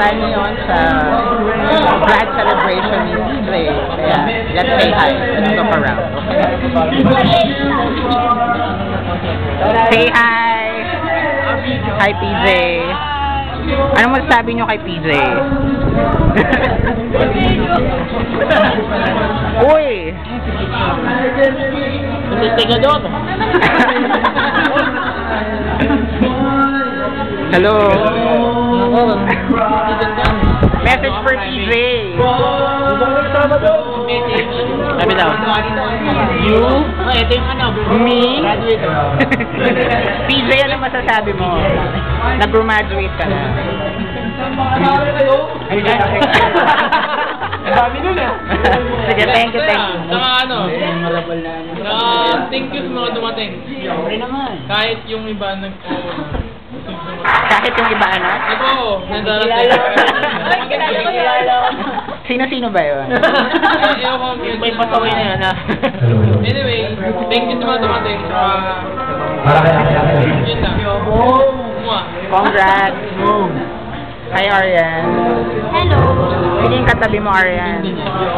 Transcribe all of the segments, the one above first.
tayo ngayon sa grad celebration ni PJ. Kaya, let's say hi. Let's look around. Say hi! Hi, PJ. Ano masasabi nyo kay PJ? Uy! Investigador. Hello. Message for PJ. Sabi daw. You? Ito yung ano. Me? PJ, ano masasabi mo? Nag-graduate ka na. Dami nun ah. Sige, thank you. Saka ano, thank you sa mga dumating. Kahit yung iba Kahit yung iba, ano? Ito, nandarating. Sino-sino ba yun? May pasaway na yan ah. Anyway, thank you sa mga dumating. Yun lang. Congrats! Hi, Arian. Hello. Sino yung katabi mo, Arian?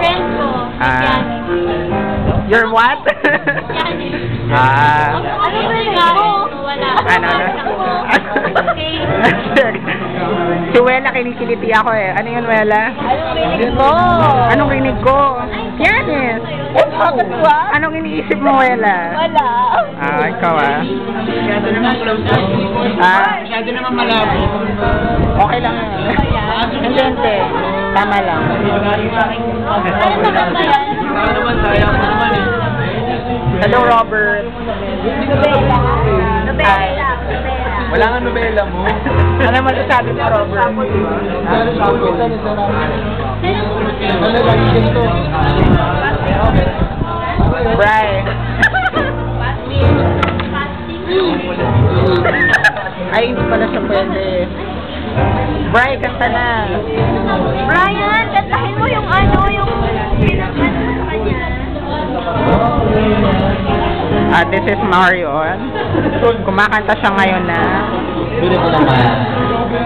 Friend ko. You're what? Yanis. Ano ba nga ako? Wala. Ano? Okay. Si Wela, kinikiliti ako eh. Ano yun, Wela? Anong rinig mo? Anong rinig ko? Yanis! Bakit ba? Anong iniisip mo, Wela? Wala. Ikaw ah. Masyado naman close. Masyado naman malabo. Okay lang yun. Hindi. Tama lang. Ano naman ba yan? Ano naman, sayang mo naman eh. Hello, Robert. Nobela. Nobela. Wala nga nobela mo. Ano masasabi mo, Robert? Bray. Ay, hindi pala siya pwede. Bray, kanta na. Brian, kantahin mo yung ano, yung pinag-ano sa kanya. This is Marion. Kumakanta siya ngayon na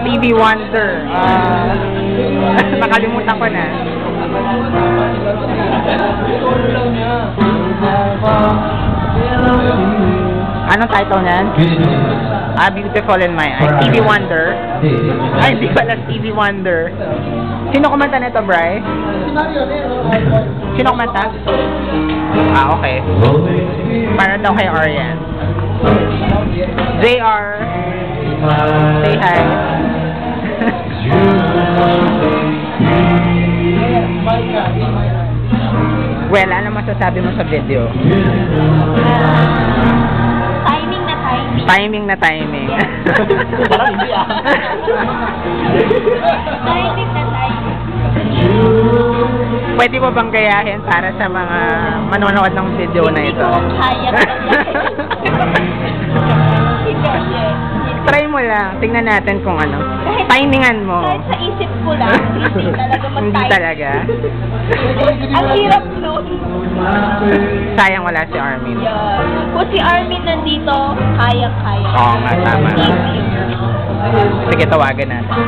TV Wonder. Nakalimutan ko na. Anong title niyan? Beautiful in My Eyes. TV Wonder. Ay, hindi pala TV Wonder. Sino kumanta nito, Bri? Sino kumanta? Okay. Para daw kay Arian. JR. Say hi. Well, ano masasabi mo sa video? Timing na timing. Timing na timing. Parang hindi ah. Timing na timing. Pwede mo bang gayahin para sa mga manonood ng video na ito? Hindi ko kaya Try mo lang. Tingnan natin kung ano. Timingan mo. Kahit sa isip ko lang, hindi talaga mag-time. Hindi talaga. Ang hirap nun. Sayang wala si Armin. Yan. Kung si Armin nandito, kaya-kaya. Oo nga, tama. Easy. Sige, tawagan natin.